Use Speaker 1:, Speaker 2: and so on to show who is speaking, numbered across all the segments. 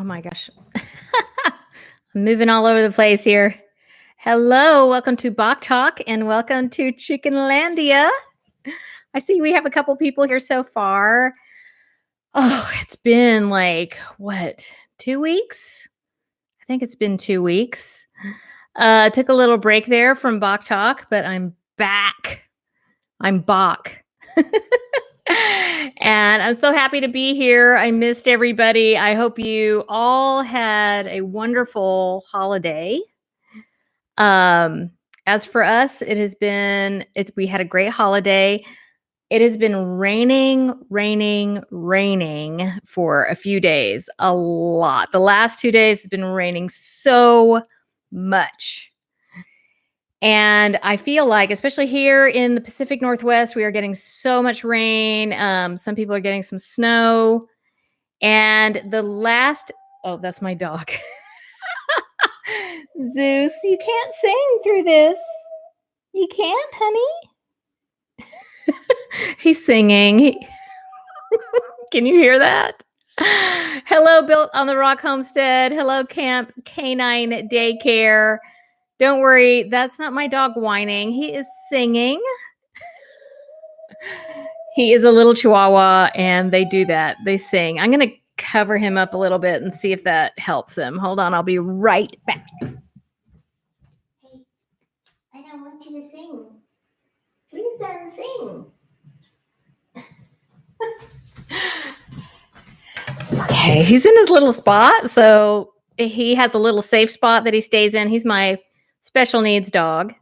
Speaker 1: my gosh. I'm moving all over the place here. Hello, welcome to Bawk Talk and welcome to Chickenlandia. I see we have a couple people here so far. Oh, it's been like, 2 weeks? I think it's been 2 weeks. Took a little break there from Bawk Talk, but I'm back. I'm Bawk. And I'm so happy to be here. I missed everybody. I hope you all had a wonderful holiday. As for us, we had a great holiday. It has been raining for a few days, a lot. The last 2 days has been raining so much. And I feel like, especially here in the Pacific Northwest, we are getting so much rain. Some people are getting some snow. And oh, that's my dog. Zeus, you can't sing through this. You can't, honey. He's singing. Can you hear that? Hello, Built on the Rock Homestead. Hello, Camp Canine Daycare. Don't worry, that's not my dog whining. He is singing. He is a little chihuahua, and they do that. They sing. I'm going to cover him up a little bit and see if that helps him. Hold on, I'll be right back. Hey, I don't want you to sing. Please don't sing. Okay, he's in his little spot, so he has a little safe spot that he stays in. He's my special needs dog.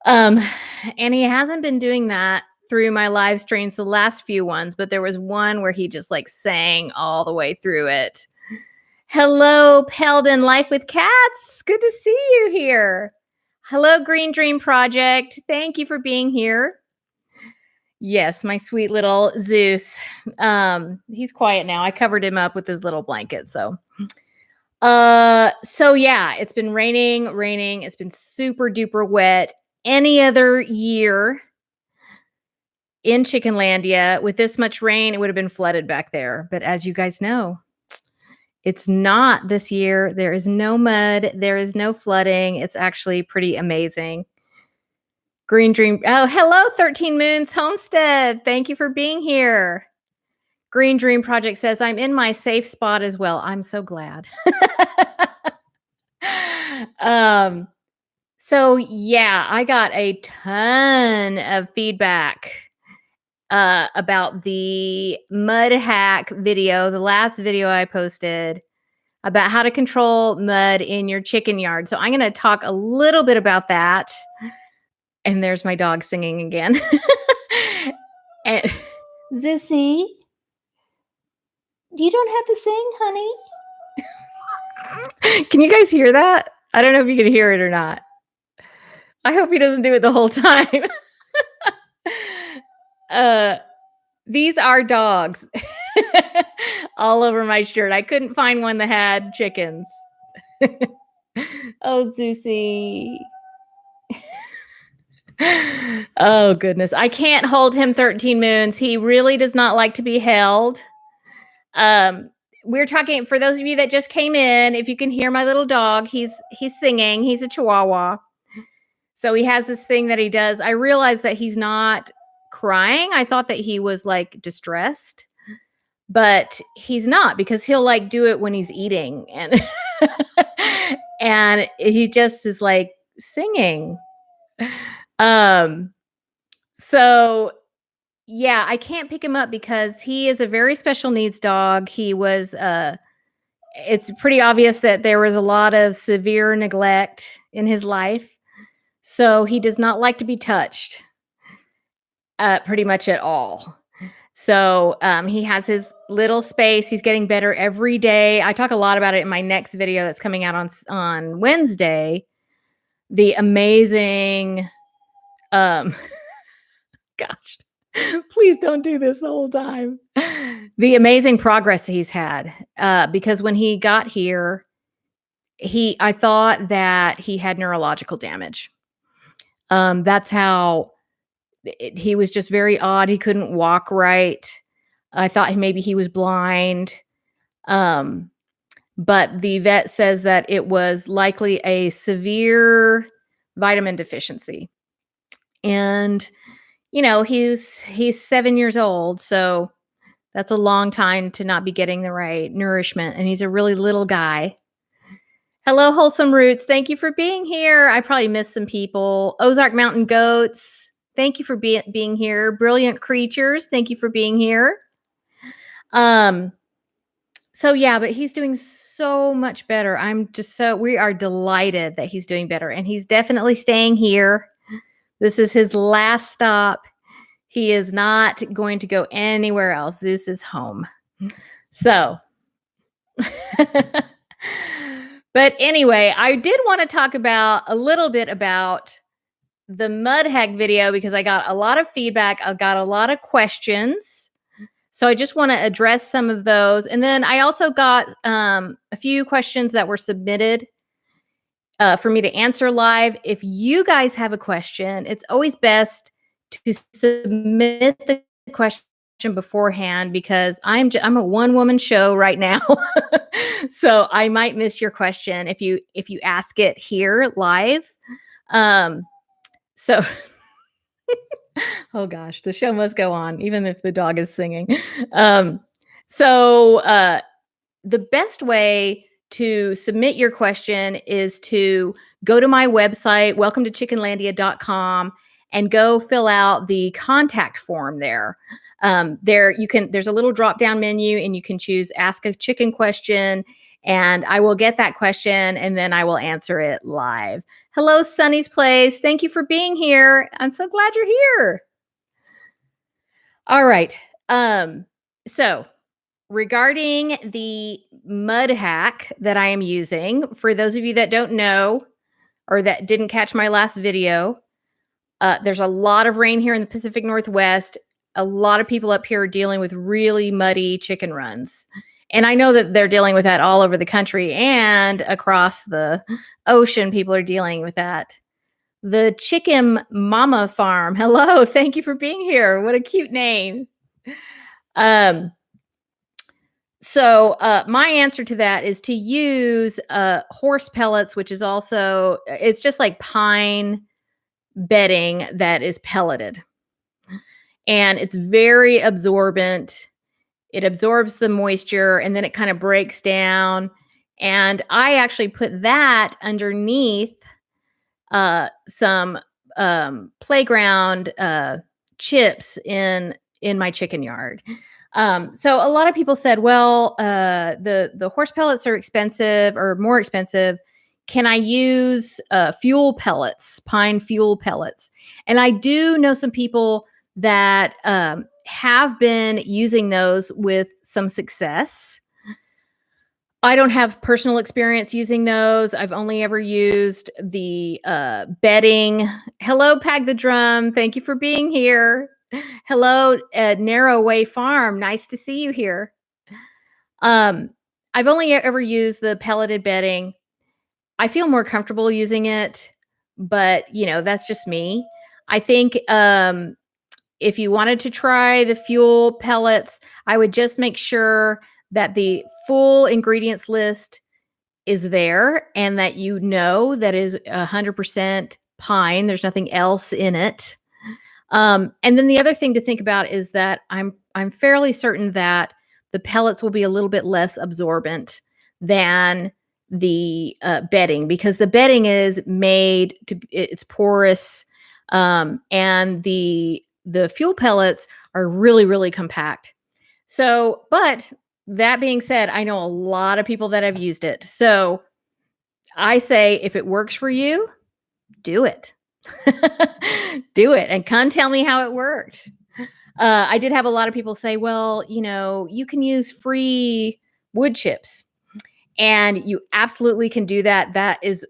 Speaker 1: And he hasn't been doing that through my live streams, the last few ones, but there was one where he just like sang all the way through it. Hello, Peldon Life with Cats. Good to see you here. Hello, Green Dream Project. Thank you for being here. Yes, my sweet little Zeus. He's quiet now. I covered him up with his little blanket. So yeah, it's been raining. It's been super duper wet. Any other year in Chickenlandia with this much rain, it would have been flooded back there. But as you guys know, it's not this year. There is no mud. There is no flooding. It's actually pretty amazing. Green Dream. Oh, hello, 13 Moons Homestead. Thank you for being here. Green Dream Project says, I'm in my safe spot as well. I'm so glad. So yeah, I got a ton of feedback about the mud hack video, the last video I posted about how to control mud in your chicken yard. So I'm going to talk a little bit about that. And there's my dog singing again. And Zissy, you don't have to sing, honey. Can you guys hear that? I don't know if you can hear it or not. I hope he doesn't do it the whole time. These are dogs all over my shirt. I couldn't find one that had chickens. Oh, Zeusy. Oh, goodness. I can't hold him 13 moons. He really does not like to be held. We're talking, for those of you that just came in, if you can hear my little dog, he's singing. He's a chihuahua. So he has this thing that he does. I realized that he's not crying. I thought that he was like distressed, but he's not, because he'll like do it when he's eating, and and he just is like singing. So yeah, I can't pick him up because he is a very special needs dog. He was it's pretty obvious that there was a lot of severe neglect in his life. So he does not like to be touched pretty much at all. So he has his little space. He's getting better every day. I talk a lot about it in my next video that's coming out on Wednesday. The amazing, gosh, please don't do this the whole time. The amazing progress he's had, because when he got here, I thought that he had neurological damage. That's how he was just very odd. He couldn't walk right. I thought maybe he was blind. but the vet says that it was likely a severe vitamin deficiency. And he's 7 years old, so that's a long time to not be getting the right nourishment, and he's a really little guy. Hello, Wholesome Roots. Thank you for being here. I probably missed some people. Ozark Mountain Goats. Thank you for being here. Brilliant Creatures. Thank you for being here. So yeah, but he's doing so much better. We are delighted that he's doing better, and he's definitely staying here. This is his last stop. He is not going to go anywhere else. Zeus is home. So, but anyway, I did want to talk a little bit about the mud hack video because I got a lot of feedback. I got a lot of questions. So I just want to address some of those. And then I also got a few questions that were submitted for me to answer live. If you guys have a question, it's always best to submit the question beforehand because I'm a one-woman show right now. So I might miss your question if you ask it here live. So oh gosh, the show must go on even if the dog is singing. So the best way to submit your question is to go to my website, welcome to chickenlandia.com, and go fill out the contact form there. There's a little drop down menu and you can choose ask a chicken question, and I will get that question and then I will answer it live. Hello, Sunny's Place. Thank you for being here. I'm so glad you're here. All right. So regarding the mud hack that I am using, for those of you that don't know or that didn't catch my last video, there's a lot of rain here in the Pacific Northwest. A lot of people up here are dealing with really muddy chicken runs. And I know that they're dealing with that all over the country and across the ocean. People are dealing with that. The Chicken Mama Farm. Hello. Thank you for being here. What a cute name. So my answer to that is to use horse pellets, which is also, it's just like pine bedding that is pelleted. And it's very absorbent. It absorbs the moisture and then it kind of breaks down. And I actually put that underneath some playground chips in my chicken yard. So a lot of people said, well, the horse pellets are expensive or more expensive. Can I use fuel pellets, pine fuel pellets? And I do know some people that have been using those with some success. I don't have personal experience using those. I've only ever used the bedding. Hello, Pag the Drum. Thank you for being here. Hello, Narrow Way Farm. Nice to see you here. I've only ever used the pelleted bedding. I feel more comfortable using it, but that's just me. I think if you wanted to try the fuel pellets, I would just make sure that the full ingredients list is there and that that is 100% pine. There's nothing else in it. And then the other thing to think about is that I'm fairly certain that the pellets will be a little bit less absorbent than the bedding, because the bedding is made it's porous, and the fuel pellets are really, really compact. So, but that being said, I know a lot of people that have used it. So I say, if it works for you, do it. Do it and come tell me how it worked. I did have a lot of people say, well, you can use free wood chips, and you absolutely can do that. That is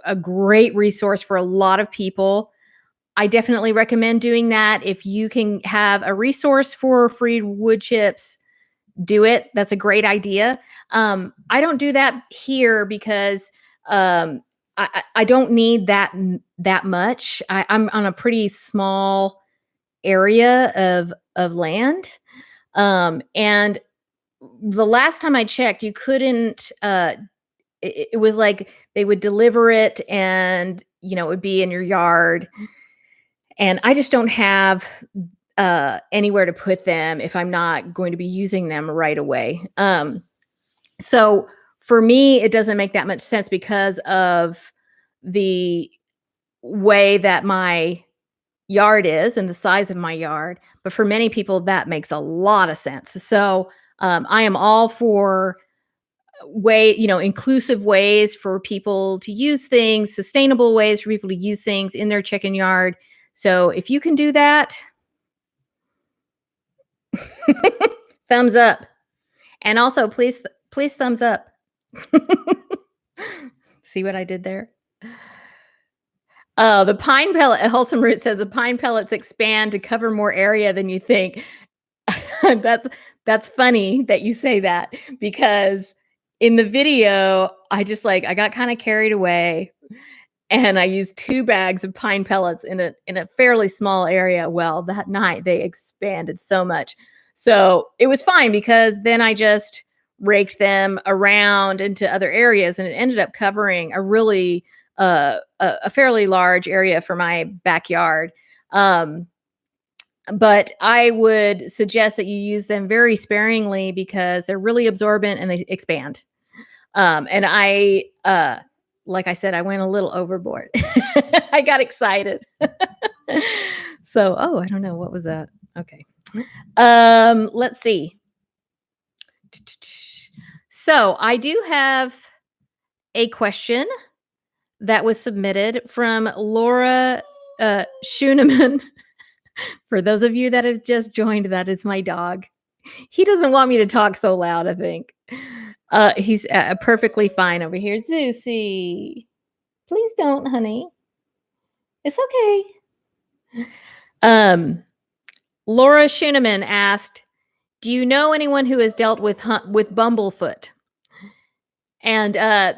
Speaker 1: a great resource for a lot of people. I definitely recommend doing that. If you can have a resource for free wood chips, do it. That's a great idea. I don't do that here because I don't need that much. I'm on a pretty small area of land. And the last time I checked, you couldn't, it was like they would deliver it and, it would be in your yard. And I just don't have anywhere to put them if I'm not going to be using them right away. So for me, it doesn't make that much sense because of the way that my yard is and the size of my yard. But for many people, that makes a lot of sense. So I am all for inclusive ways for people to use things, sustainable ways for people to use things in their chicken yard. So if you can do that, thumbs up. And also, please thumbs up. See what I did there? The pine pellet, Wholesome Root says the pine pellets expand to cover more area than you think. That's funny that you say that, because in the video, I got kind of carried away and I used 2 bags of pine pellets in a fairly small area. Well, that night they expanded so much. So it was fine because then I just raked them around into other areas and it ended up covering a really a fairly large area for my backyard. But I would suggest that you use them very sparingly because they're really absorbent and they expand. And I, like I said, I went a little overboard. I got excited. So, I don't know. What was that? Okay. Let's see. So I do have a question that was submitted from Laura Schooneman. For those of you that have just joined, that is my dog. He doesn't want me to talk so loud, I think. He's perfectly fine over here. Zeusy, please don't, honey. It's okay. Laura Schooneman asked, do you know anyone who has dealt with Bumblefoot? And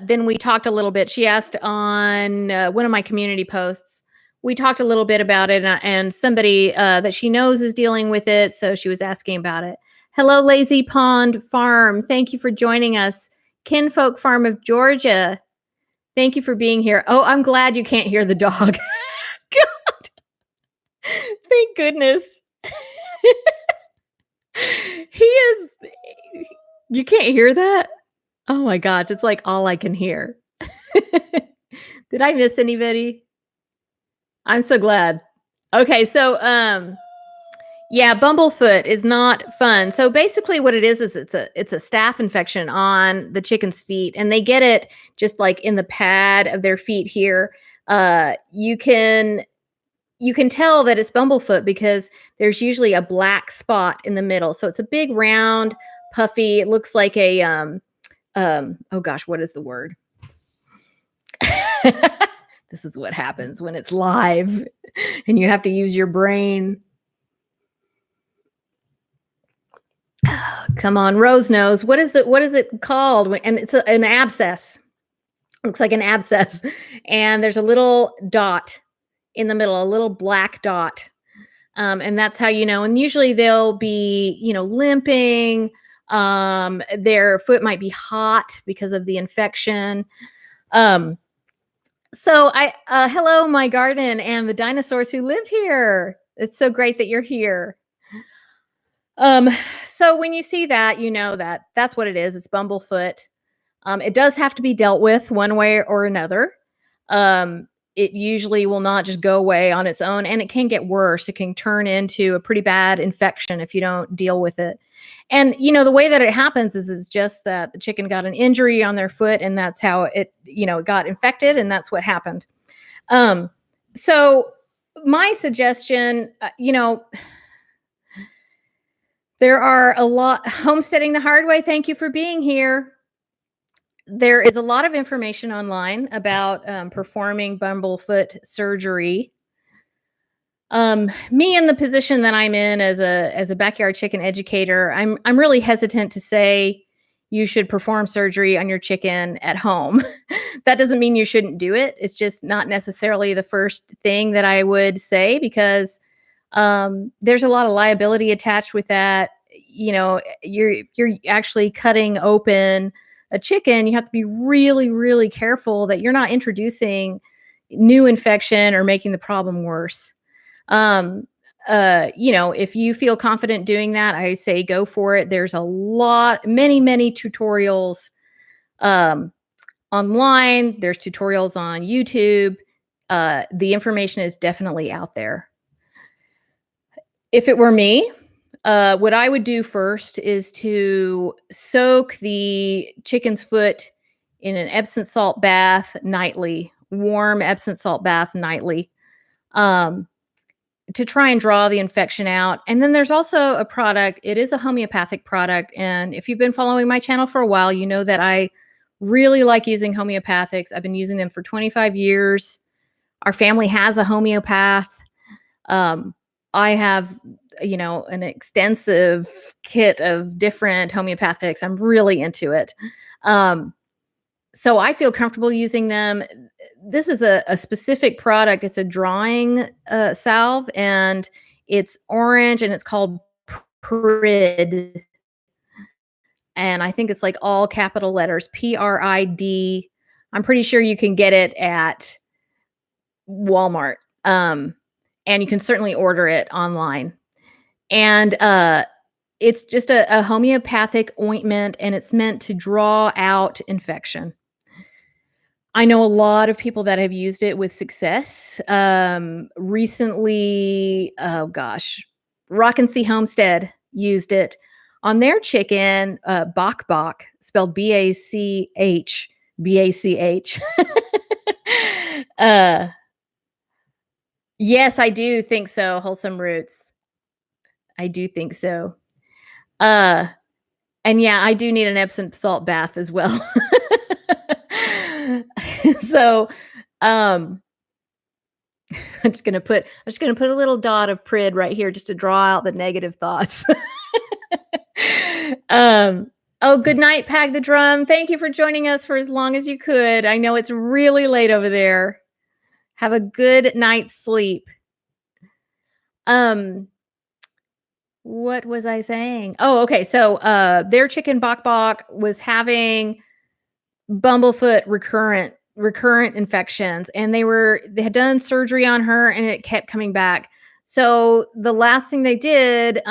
Speaker 1: then we talked a little bit. She asked on one of my community posts. We talked a little bit about it, and somebody that she knows is dealing with it. So she was asking about it. Hello, Lazy Pond Farm. Thank you for joining us. Kinfolk Farm of Georgia. Thank you for being here. Oh, I'm glad you can't hear the dog. God. Thank goodness. He is. You can't hear that? Oh my gosh. It's like all I can hear. Did I miss anybody? I'm so glad. Okay, so yeah, Bumblefoot is not fun. So basically what it is it's a staph infection on the chicken's feet, and they get it just like in the pad of their feet here. You can tell that it's Bumblefoot because there's usually a black spot in the middle. So it's a big round, puffy, it looks like a oh gosh, what is the word? This is what happens when it's live and you have to use your brain. Come on, Rose knows. What is it called? And it's an abscess. Looks like an abscess. And there's a little dot in the middle, a little black dot. And that's how you know. And usually they'll be, limping. Their foot might be hot because of the infection. So hello, my garden and the dinosaurs who live here. It's so great that you're here. So when you see that, you know that that's what it is. It's Bumblefoot. It does have to be dealt with one way or another. It usually will not just go away on its own, and it can get worse. It can turn into a pretty bad infection if you don't deal with it. And, the way that it happens is it's just that the chicken got an injury on their foot, and that's how it got infected, and that's what happened. So my suggestion, there are a lot. Homesteading the Hard Way, thank you for being here. There is a lot of information online about performing Bumblefoot surgery. Me in the position that I'm in as a backyard chicken educator, I'm really hesitant to say you should perform surgery on your chicken at home. That doesn't mean you shouldn't do it. It's just not necessarily the first thing that I would say because there's a lot of liability attached with that. you're actually cutting open a chicken, you have to be really, really careful that you're not introducing new infection or making the problem worse. Um, if you feel confident doing that, I say go for it. There's a lot, many, many tutorials um, online. There's tutorials on YouTube. The information is definitely out there. If it were me, what I would do first is to soak the chicken's foot in an Epsom salt bath nightly, warm Epsom salt bath nightly, um, to try and draw the infection out. And then there's also a product, it is a homeopathic product. And if you've been following my channel for a while, you know that I really like using homeopathics. I've been using them for 25 years. Our family has a homeopath. Um, I have, an extensive kit of different homeopathics. I'm really into it. Um, so I feel comfortable using them. This is a specific product. It's a drawing salve, and it's orange, and it's called Prid. And I think it's like all capital letters, PRID. I'm pretty sure you can get it at Walmart. And you can certainly order it online. And it's just a homeopathic ointment, and it's meant to draw out infection. I know a lot of people that have used it with success. Recently, oh gosh, Rockin' Sea Homestead used it on their chicken, Bawk, spelled Bachbach. uh, yes, I do think so. Wholesome Roots. I do think so. Uh, and yeah, I do need an Epsom salt bath as well. So, um, I'm just gonna put a little dot of Prid right here just to draw out the negative thoughts. Oh, good night, Pag the Drum. Thank you for joining us for as long as you could. I know it's really late over there. Have a good night's sleep. Um, what was I saying? Oh, okay. So, their chicken Bawk was having Bumblefoot recurrent infections, and they had done surgery on her, and it kept coming back. So the last thing they did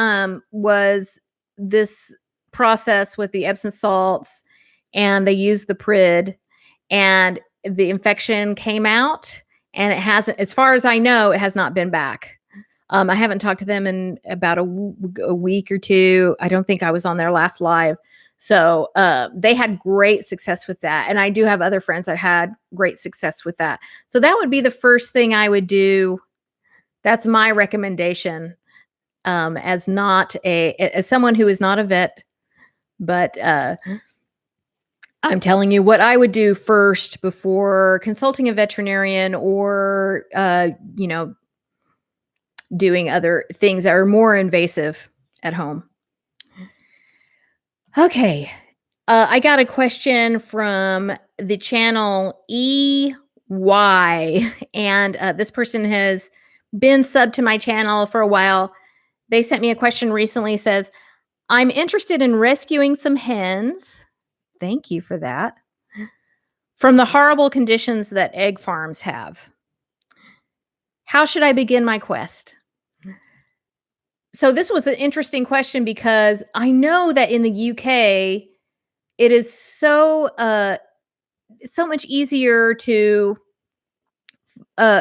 Speaker 1: was this process with the Epsom salts, and they used the Prid, and the infection came out, and it hasn't, as far as I know, it has not been back. I haven't talked to them in about a week or two. I don't think I was on their last live. So they had great success with that. And I do have other friends that had great success with that. So that would be the first thing I would do. That's my recommendation, as someone who is not a vet, but I'm telling you what I would do first before consulting a veterinarian or, doing other things that are more invasive at home. Okay. I got a question from the channel EY, and this person has been subbed to my channel for a while. They sent me a question recently, says, I'm interested in rescuing some hens. Thank you for that. From the horrible conditions that egg farms have. How should I begin my quest? So this was an interesting question because I know that in the UK, it is so much easier to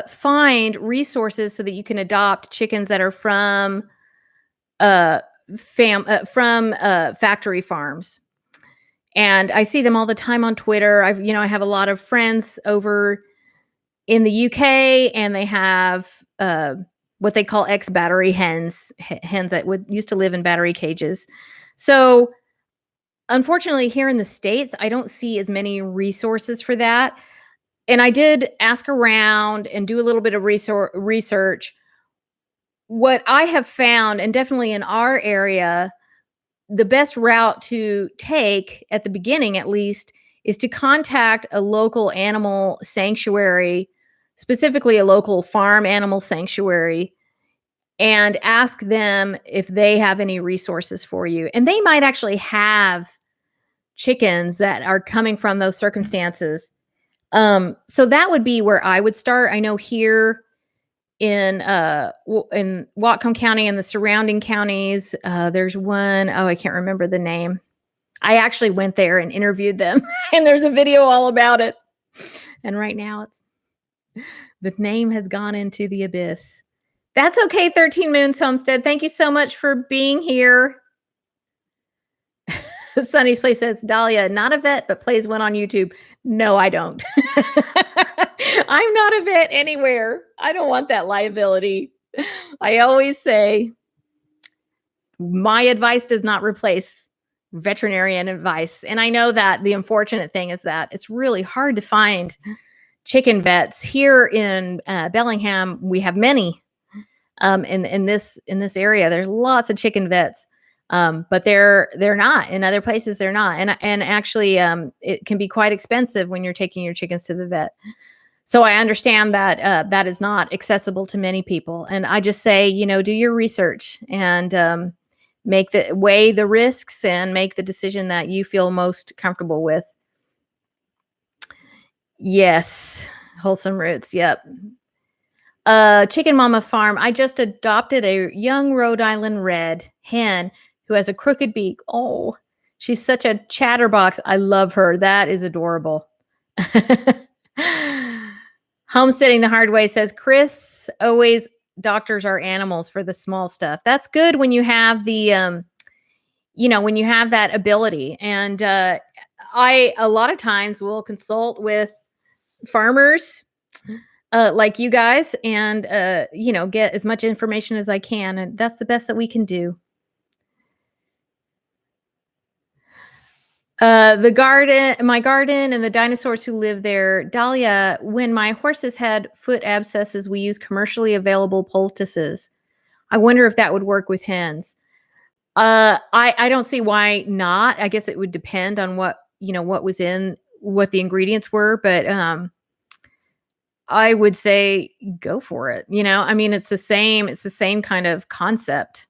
Speaker 1: find resources so that you can adopt chickens that are from factory farms. And I see them all the time on Twitter. I have a lot of friends over in the UK, and they have what they call ex-battery hens that used to live in battery cages. So unfortunately, here in the States, I don't see as many resources for that. And I did ask around and do a little bit of research. What I have found, and definitely in our area, the best route to take at the beginning, at least, is to contact a local animal sanctuary, specifically a local farm animal sanctuary, and ask them if they have any resources for you. And they might actually have chickens that are coming from those circumstances. So that would be where I would start. I know here in Whatcom County and the surrounding counties, there's one, oh, I can't remember the name. I actually went there and interviewed them, and there's a video all about it. And right now the name has gone into the abyss. That's okay, 13 Moons Homestead. Thank you so much for being here. Sunny's Place says, Dahlia, not a vet, but plays one on YouTube. No, I don't. I'm not a vet anywhere. I don't want that liability. I always say my advice does not replace veterinarian advice. And I know that the unfortunate thing is that it's really hard to find chicken vets here in Bellingham. We have many in this area. There's lots of chicken vets. But they're not in other places. They're not. And actually, it can be quite expensive when you're taking your chickens to the vet. So I understand that that is not accessible to many people. And I just say, do your research and weigh the risks and make the decision that you feel most comfortable with. Yes. Wholesome Roots. Yep. Chicken Mama Farm. I just adopted a young Rhode Island red hen who has a crooked beak. Oh, she's such a chatterbox. I love her. That is adorable. Homesteading the Hard Way says, Chris always doctors our animals for the small stuff. That's good when you have the, when you have that ability. And I, a lot of times will consult with farmers like you guys and, get as much information as I can. And that's the best that we can do. My garden and the dinosaurs who live there. Dahlia, when my horses had foot abscesses, we use commercially available poultices. I wonder if that would work with hens. I don't see why not. I guess it would depend on what the ingredients were, but I would say go for it. It's the same kind of concept.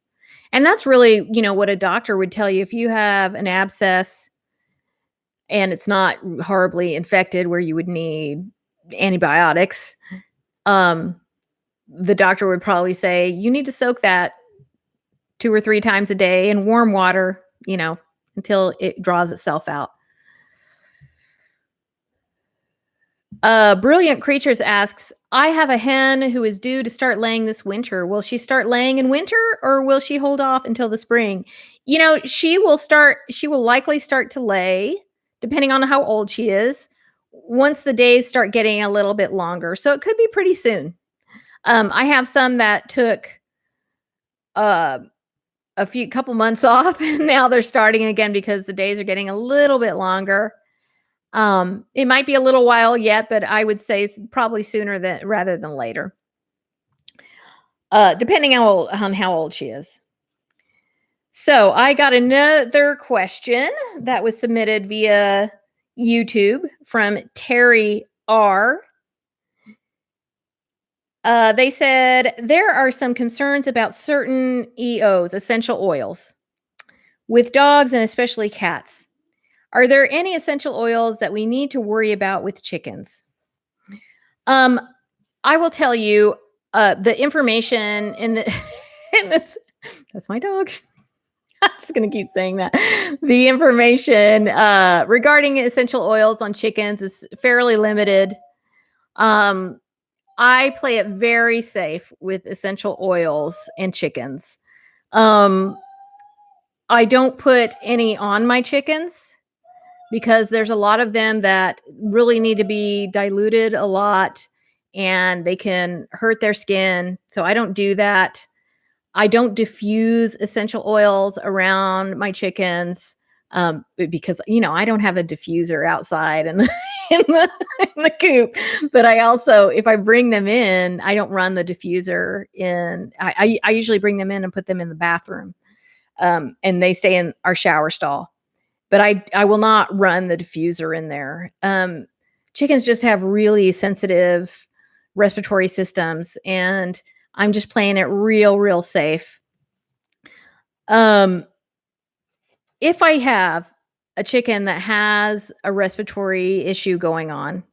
Speaker 1: And that's really, what a doctor would tell you. If you have an abscess and it's not horribly infected where you would need antibiotics, the doctor would probably say you need to soak that 2 or 3 times a day in warm water, until it draws itself out. Brilliant Creatures asks, I have a hen who is due to start laying this winter. Will she start laying in winter or will she hold off until the spring? She will likely start to lay, depending on how old she is, once the days start getting a little bit longer. So it could be pretty soon. I have some that took couple months off and now they're starting again because the days are getting a little bit longer. It might be a little while yet, but I would say probably sooner rather than later. Depending on how old she is. So I got another question that was submitted via YouTube from Terry R. They said, there are some concerns about certain EOs, essential oils, with dogs and especially cats. Are there any essential oils that we need to worry about with chickens? I will tell you the information in this. That's my dog. I'm just going to keep saying that. The information regarding essential oils on chickens is fairly limited. I play it very safe with essential oils and chickens. I don't put any on my chickens because there's a lot of them that really need to be diluted a lot and they can hurt their skin. So I don't do that. I don't diffuse essential oils around my chickens because, I don't have a diffuser outside in the coop. But I also, if I bring them in, I don't run the diffuser in. I usually bring them in and put them in the bathroom and they stay in our shower stall. But I will not run the diffuser in there. Chickens just have really sensitive respiratory systems. And I'm just playing it real, real safe. Um, if I have a chicken that has a respiratory issue going on,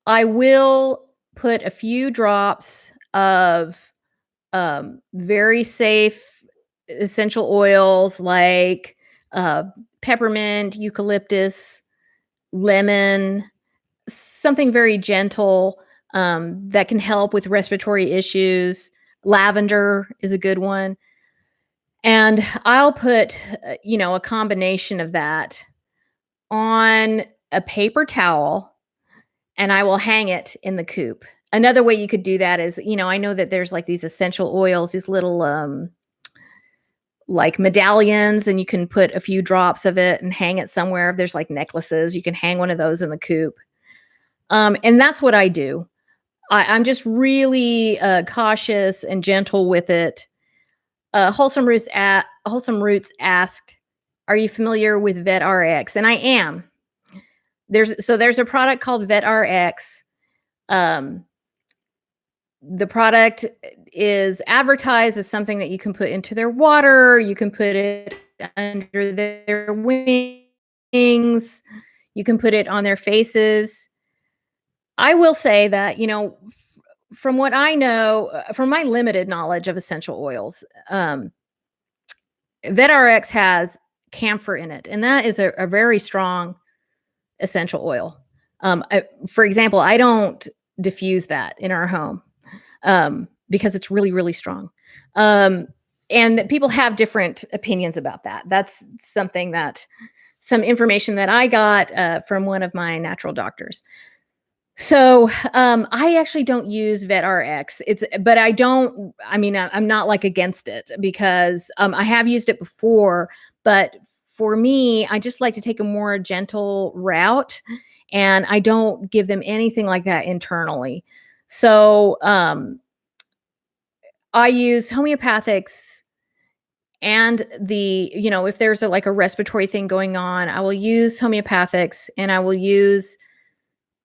Speaker 1: I will put a few drops of very safe essential oils like uh, peppermint, eucalyptus, lemon, something very gentle that can help with respiratory issues. Lavender is a good one. And I'll put, a combination of that on a paper towel and I will hang it in the coop. Another way you could do that is, I know that there's like these essential oils, these little like medallions, and you can put a few drops of it and hang it somewhere. If there's like necklaces, you can hang one of those in the coop. And that's what I do. I'm just really cautious and gentle with it. Wholesome Roots asked, "Are you familiar with VetRx?" And I am. There's a product called VetRx. Um, the product is advertised as something that you can put into their water. You can put it under their wings. You can put it on their faces. I will say that, from what I know, from my limited knowledge of essential oils, VetRx has camphor in it, and that is a very strong essential oil. For example, I don't diffuse that in our home because it's really, really strong. And people have different opinions about that. That's some information that I got from one of my natural doctors. So, I actually don't use VetRx. But I don't, I mean, I'm not like against it because, I have used it before, but for me, I just like to take a more gentle route and I don't give them anything like that internally. So, I use homeopathics and if there's like a respiratory thing going on, I will use homeopathics and I will use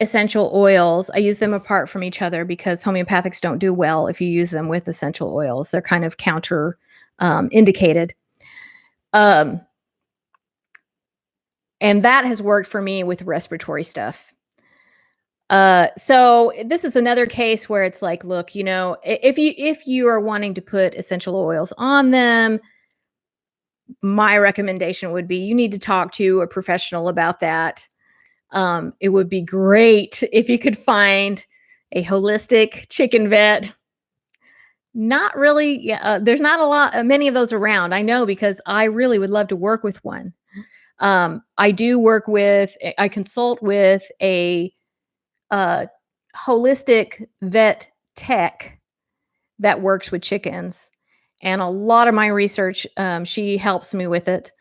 Speaker 1: essential oils. I use them apart from each other because homeopathics don't do well if you use them with essential oils. They're kind of counter indicated. Um, and that has worked for me with respiratory stuff. So this is another case where it's like, look, if you are wanting to put essential oils on them, my recommendation would be you need to talk to a professional about that. It would be great if you could find a holistic chicken vet. Not really, yeah, there's not many of those around. I know because I really would love to work with one. I consult with a uh, holistic vet tech that works with chickens. And a lot of my research, she helps me with it.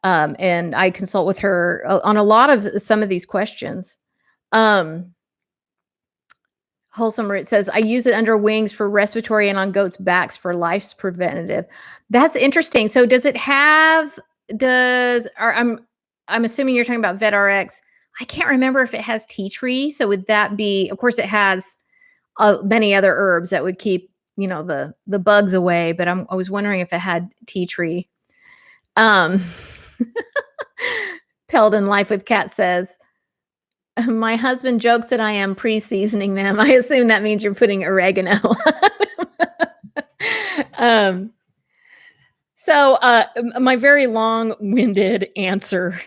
Speaker 1: And I consult with her on a lot of some of these questions. Wholesome Root says, I use it under wings for respiratory and on goats' backs for life's preventative. That's interesting. So I'm assuming you're talking about VetRx. I can't remember if it has tea tree. So would that be, of course it has many other herbs that would keep, the bugs away, but I was wondering if it had tea tree. Peldon Life with Cat says, my husband jokes that I am pre-seasoning them. I assume that means you're putting oregano. So my very long-winded answer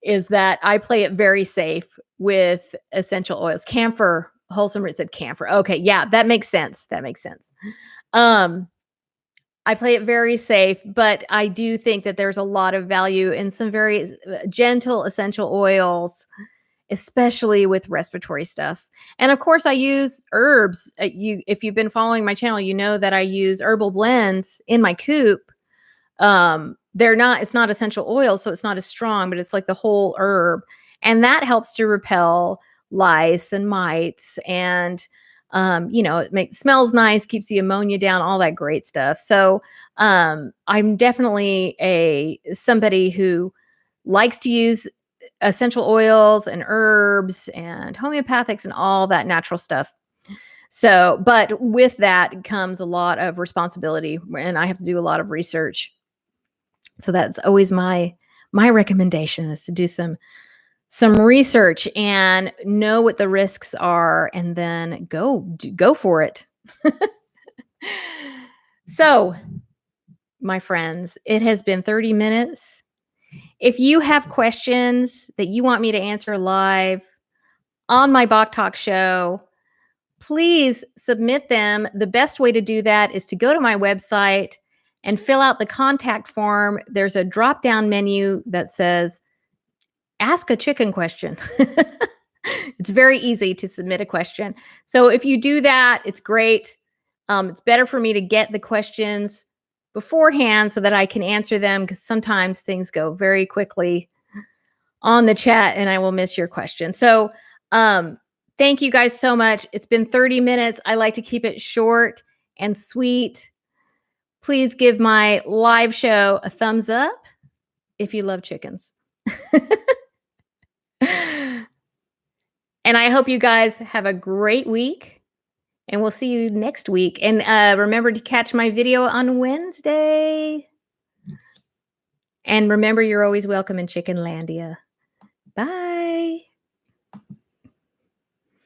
Speaker 1: is that I play it very safe with essential oils. Camphor, Wholesome Root said camphor. Okay, yeah, that makes sense. I play it very safe, but I do think that there's a lot of value in some very gentle essential oils, especially with respiratory stuff. And of course, I use herbs. If you've been following my channel, you know that I use herbal blends in my coop. It's not essential oil, so it's not as strong, but it's like the whole herb. And that helps to repel lice and mites and it smells nice, keeps the ammonia down, all that great stuff. So I'm definitely somebody who likes to use essential oils and herbs and homeopathics and all that natural stuff. So, but with that comes a lot of responsibility, and I have to do a lot of research. So that's always my recommendation is to do some research and know what the risks are and then go for it. So, my friends, it has been 30 minutes. If you have questions that you want me to answer live on my Bawk Talk show, please submit them. The best way to do that is to go to my website and fill out the contact form. There's a drop down menu that says ask a chicken question. It's very easy to submit a question. So if you do that, it's great. It's better for me to get the questions beforehand so that I can answer them because sometimes things go very quickly on the chat and I will miss your question. So thank you guys so much. It's been 30 minutes. I like to keep it short and sweet. Please give my live show a thumbs up if you love chickens. And I hope you guys have a great week. And we'll see you next week. And remember to catch my video on Wednesday. And remember, you're always welcome in Chickenlandia. Bye.